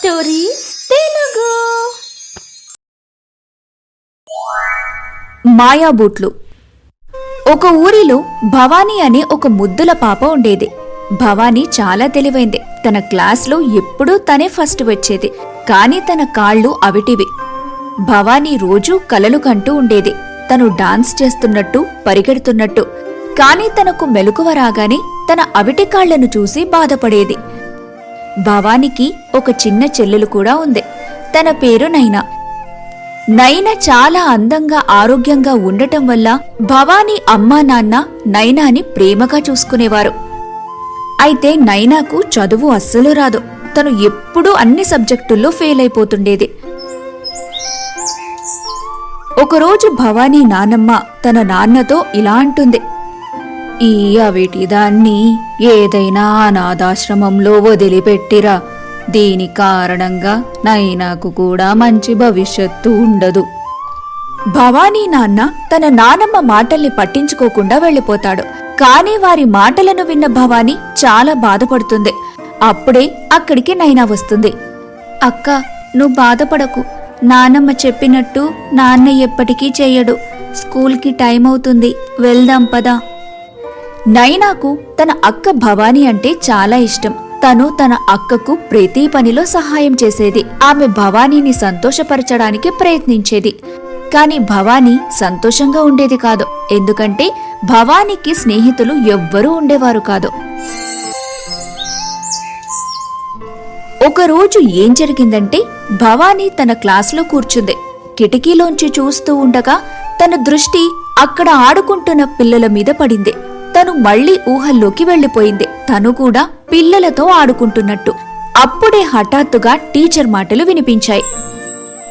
Story Telugu. మాయాబూట్లు. ఒక ఊరిలో భవానీ అనే ఒక ముద్దుల పాప ఉండేది. భవానీ చాలా తెలివైంది. తన క్లాస్లో ఎప్పుడూ తనే ఫస్ట్ వచ్చేది. కాని తన కాళ్ళు అవిటివి. భవానీ రోజూ కలలు కంటూ ఉండేది. తను డాన్స్ చేస్తున్నట్టు, పరిగెడుతున్నట్టు. కాని తనకు మెలకువ రాగానే తన అవిటి కాళ్లను చూసి బాధపడేది. భవానికి ఒక చిన్న చెల్లెలు కూడా ఉంది. తన పేరు నైనా. నైనా చాలా అందంగా, ఆరోగ్యంగా ఉండటం వల్ల భవానీ అమ్మా నాన్న నైనాని ప్రేమగా చూసుకునేవారు. అయితే నైనాకు చదువు అస్సలు రాదు. తను ఎప్పుడూ అన్ని సబ్జెక్టుల్లో ఫెయిల్ అయిపోతుండేది. ఒకరోజు భవానీ నానమ్మ తన నాన్నతో ఇలా అంటుంది, ఈ అవిటిదాన్ని ఏదైనా అనాథాశ్రమంలో వదిలిపెట్టిరా. దీని కారణంగా నైనాకు కూడా మంచి భవిష్యత్తు ఉండదు. భవానీ నాన్న తన నానమ్మ మాటల్ని పట్టించుకోకుండా వెళ్ళిపోతాడు. కాని వారి మాటలను విన్న భవానీ చాలా బాధపడుతుంది. అప్పుడే అక్కడికి నైనా వస్తుంది. అక్క, నువ్వు బాధపడకు. నానమ్మ చెప్పినట్టు నాన్న ఎప్పటికీ చెయ్యడు. స్కూల్కి టైం అవుతుంది, వెళ్దాం పదా. నైనాకు తన అక్క భవానీ అంటే చాలా ఇష్టం. తను తన అక్కకు ప్రతి పనిలో సహాయం చేసేది. ఆమె భవానీని సంతోషపరచడానికి ప్రయత్నించేది. కాని భవానీ సంతోషంగా ఉండేది కాదు. ఎందుకంటే భవానీకి స్నేహితులు ఎవ్వరూ ఉండేవారు కాదు. ఒకరోజు ఏం జరిగిందంటే, భవానీ తన క్లాసులో కూర్చుంది. కిటికీలోంచి చూస్తూ ఉండగా తన దృష్టి అక్కడ ఆడుకుంటున్న పిల్లల మీద పడింది. తను మళ్లీ ఊహల్లోకి వెళ్లిపోయింది. తను కూడా పిల్లలతో ఆడుకుంటున్నట్టు. అప్పుడే హఠాత్తుగా టీచర్ మాటలు వినిపించాయి.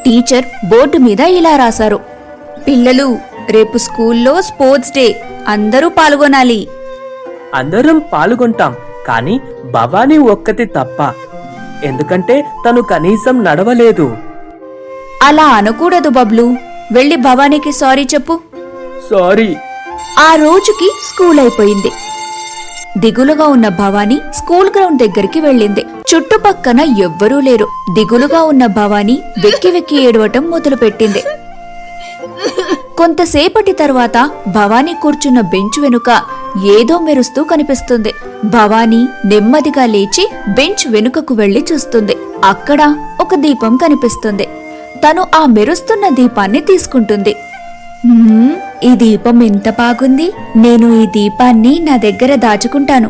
టీచర్ బోర్డు మీద ఇలా రాశారు, పిల్లలు, రేపు స్కూల్లో స్పోర్ట్స్ డే, అందరూ పాల్గొనాలి. అందరం పాల్గొంటాం, కానీ భవానీ ఒక్కతి తప్ప. ఎందుకంటే తను కనీసం నడవలేదు. అలా అనకూడదు బబ్లు. వెళ్ళి భవానీకి సారీ చెప్పు. సారీ. ఆ రోజుకి స్కూల్ అయిపోయింది. దిగులుగా ఉన్న భవానీ స్కూల్ గ్రౌండ్ దగ్గరికి వెళ్ళింది. చుట్టుపక్కన ఎవ్వరూ లేరు. దిగులుగా ఉన్న భవానీ వెక్కి వెక్కి ఏడవటం మొదలుపెట్టింది. కొంతసేపటి తర్వాత భవానీ కూర్చున్న బెంచ్ వెనుక ఏదో మెరుస్తూ కనిపిస్తుంది. భవానీ నెమ్మదిగా లేచి బెంచ్ వెనుకకు వెళ్లి చూస్తుంది. అక్కడ ఒక దీపం కనిపిస్తుంది. తను ఆ మెరుస్తున్న దీపాన్ని తీసుకుంటుంది. ఈ దీపం ఎంత బాగుంది. నేను ఈ దీపాన్ని నా దగ్గర దాచుకుంటాను.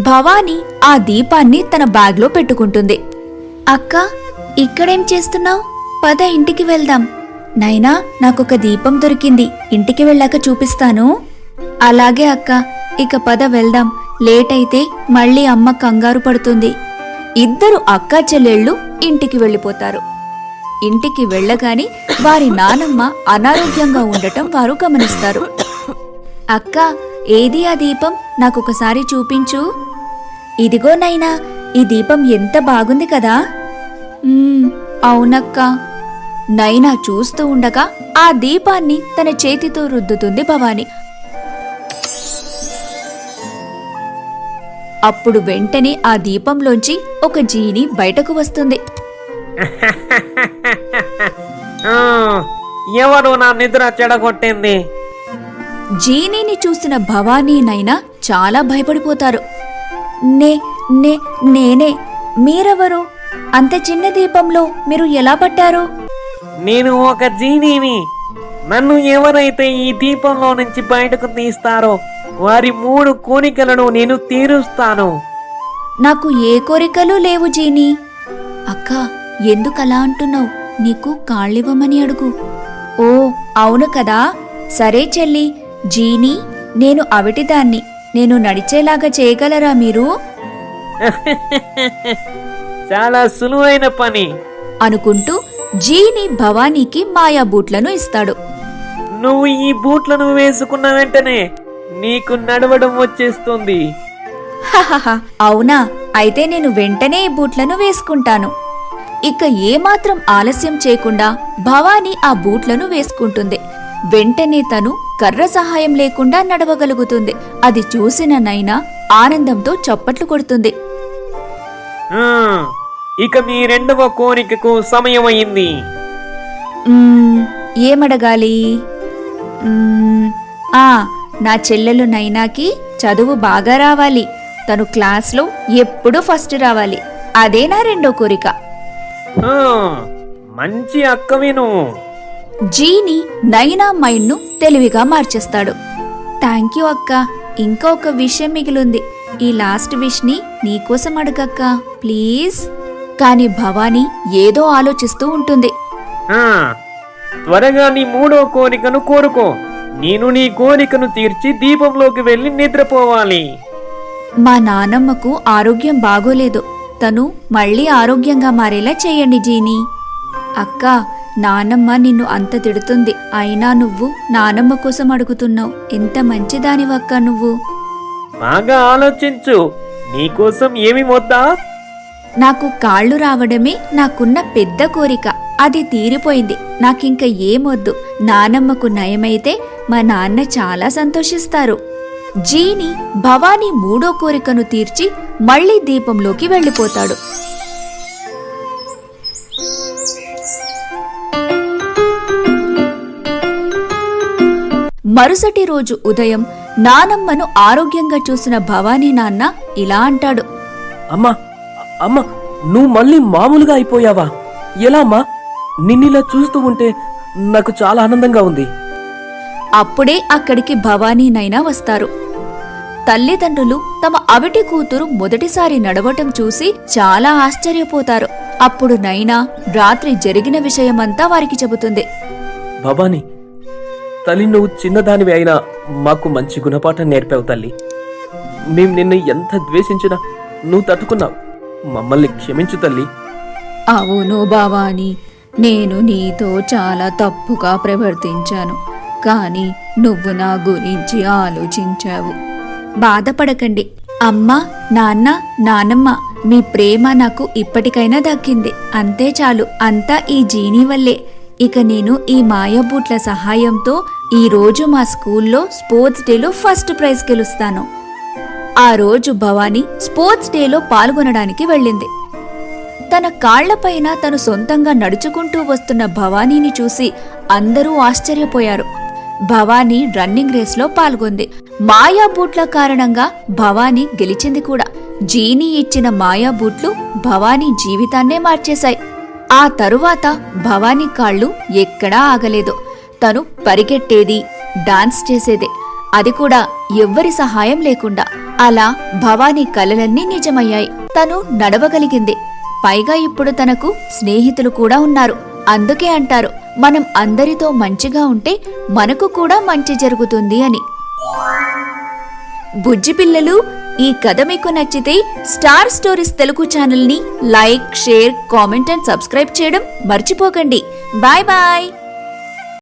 భవానీ ఆ దీపాన్ని తన బ్యాగ్లో పెట్టుకుంటుంది. అక్క, ఇక్కడేం చేస్తున్నావు? పద, ఇంటికి వెళ్దాం. నైనా, నాకొక దీపం దొరికింది. ఇంటికి వెళ్ళాక చూపిస్తాను. అలాగే అక్క, ఇక పద వెళ్దాం. లేట్ అయితే మళ్ళీ అమ్మ కంగారు పడుతుంది. ఇద్దరు అక్కా చెల్లెళ్ళు ఇంటికి వెళ్ళిపోతారు. ఇంటికి వెళ్ళగాని వారి నానమ్మ అనారోగ్యంగా ఉండటం వారు గమనిస్తారు. అక్క, ఏది ఆ దీపం? నాకొకసారి చూపించు. ఇదిగో నైనా, ఈ దీపం ఎంత బాగుంది కదా. అవునక్క. నైనా చూస్తూ ఉండగా ఆ దీపాన్ని తన చేతితో రుద్దుతుంది భవానీ. అప్పుడు వెంటనే ఆ దీపంలోంచి ఒక జీని బయటకు వస్తుంది. ఎవరు నా నిద్ర చెడగొట్టింది? జీనీని చూసిన భవానీ నైనా చాలా భయపడిపోతారు. నేనే. మీరెవరు? అంత చిన్న దీపంలో మీరు ఎలా పట్టారు? నేను ఒక జీనీని. నన్ను ఎవరైతే ఈ దీపంలో నుంచి బయటకు తీస్తారో వారి 3 కోరికలను నేను తీరుస్తాను. నాకు ఏ కోరికలు లేవు జీనీ. అక్క, ఎందుకలా అంటున్నావు? నీకు కాళ్ళివ్వమని అడుగు. ఓ, అవును కదా. సరే చెల్లి. జీనీ, నేను అవిటిదాన్ని. నేను నడిచేలాగా చేయగలరా మీరు? చాలా సులువైన పని అనుకుంటూ జీనీ భవానీకి మాయా బూట్లను ఇస్తాడు. నువ్వు ఈ బూట్లను వేసుకున్న వెంటనే నీకు నడవడం వచ్చేస్తుంది. అవునా? అయితే నేను వెంటనే ఈ బూట్లను వేసుకుంటాను. ఇక ఏమాత్రం ఆలస్యం చేయకుండా భవానీ ఆ బూట్లను వేసుకుంటుంది. వెంటనే తను కర్ర సహాయం లేకుండా నడవగలుగుతుంది. అది చూసిన నైనా ఆనందంతో చప్పట్లు కొడుతుంది. ఇక మీ రెండవ కోరికకు సమయం అయింది. ఏమడగాలి? ఆ నా చెల్లెలు నైనాకి చదువు బాగా రావాలి. తను క్లాస్లో ఎప్పుడూ ఫస్ట్ రావాలి. అదే నా రెండో కోరిక. ఆ, మంచి అక్కవిను. జీని నైనా మైండ్ను తెలివిగా మార్చేస్తాడు. థ్యాంక్ యూ అక్క. ఇంకా ఒక విషయం మిగిలింది. ఈ లాస్ట్ విష్ని నీకోసం అడగక్క ప్లీజ్. కాని భవానీ ఏదో ఆలోచిస్తూ ఉంటుంది. ఆ, త్వరగా నీ మూడో కోరికను కోరుకో. నేను నీ కోరికను తీర్చి దీపంలోకి వెళ్ళి నిద్రపోవాలి. మా నానమ్మకు ఆరోగ్యం బాగోలేదు. తను మళ్ళీ ఆరోగ్యంగా మారేలా చేయండి జీని. అక్క, నానమ్మ నిన్ను అంత తిడుతుంది. అయినా నువ్వు నానమ్మ కోసం అడుగుతున్నావు. ఎంత మంచిదానివక్క నువ్వు. బాగా ఆలోచించు. నీకోసం ఏమి వద్దా? నాకు కాళ్ళు రావడమే నాకున్న పెద్ద కోరిక. అది తీరిపోయింది. నాకింక ఏమొద్దు. నానమ్మకు నయమైతే మా నాన్న చాలా సంతోషిస్తారు. జీని భవానీ మూడో కోరికను తీర్చి మళ్లీ దీపంలోకి వెళ్ళిపోతాడు. మరుసటి రోజు ఉదయం నానమ్మను ఆరోగ్యంగా చూసిన భవానీ నాన్న ఇలా అంటాడు. అమ్మా అమ్మా, నువ్వు మళ్ళీ మామూలుగా అయిపోయావా? ఎలా అమ్మా? నిన్నిలా చూస్తూ ఉంటే నాకు చాలా ఆనందంగా ఉంది. అప్పుడే అక్కడికి భవానీ నైనా వస్తారు. తల్లిదండ్రులు తమ అవిటి కూతురు మొదటిసారి నడవటం చూసి చాలా ఆశ్చర్యపోతారు. అప్పుడు నైనా రాత్రి జరిగిన విషయమంతా వారికి చెబుతుంది. భవానీ, తల్లి, నువ్వు చిన్నదానివి అయినా మాకు మంచి గుణపాఠం నేర్పావు తల్లి. మేం నిన్ను ఎంత ద్వేషించినా నువ్వు తట్టుకున్నావు. మమ్మల్ని క్షమించు తల్లి. అవును భవానీ, నేను నీతో చాలా తప్పుగా ప్రవర్తించాను. కాని నువ్వు నా గురించి ఆలోచించావు. బాధపడకండి. అమ్మా, నాన్న, నానమ్మ, మీ ప్రేమ నాకు ఇప్పటికైనా దక్కింది. అంతే చాలు. అంతా ఈ జీనీ వల్లే. ఇక నేను ఈ మాయాబూట్ల సహాయంతో ఈ రోజు మా స్కూల్లో స్పోర్ట్స్ డేలో ఫస్ట్ ప్రైజ్ గెలుస్తాను. ఆ రోజు భవానీ స్పోర్ట్స్ డేలో పాల్గొనడానికి వెళ్ళింది. తన కాళ్లపైన తను సొంతంగా నడుచుకుంటూ వస్తున్న భవానీని చూసి అందరూ ఆశ్చర్యపోయారు. భవానీ రన్నింగ్ రేస్లో పాల్గొంది. మాయాబూట్ల కారణంగా భవానీ గెలిచింది కూడా. జీనీ ఇచ్చిన మాయాబూట్లు భవానీ జీవితాన్నే మార్చేశాయి. ఆ తరువాత భవానీ కాళ్ళు ఎక్కడా ఆగలేదు. తను పరిగెట్టేది, డాన్స్ చేసేదే. అది కూడా ఎవ్వరి సహాయం లేకుండా. అలా భవానీ కలలన్నీ నిజమయ్యాయి. తను నడవగలిగింది. పైగా ఇప్పుడు తనకు స్నేహితులు కూడా ఉన్నారు. అందుకే అంటారు, మనం అందరితో మంచిగా ఉంటే మనకు కూడా మంచి జరుగుతుంది అని. బుజ్జి పిల్లలు, ఈ కథ మీకు నచ్చితే స్టార్ స్టోరీస్ తెలుగు ఛానల్ని like, share, comment and subscribe చేయడం మర్చిపోకండి. Bye bye.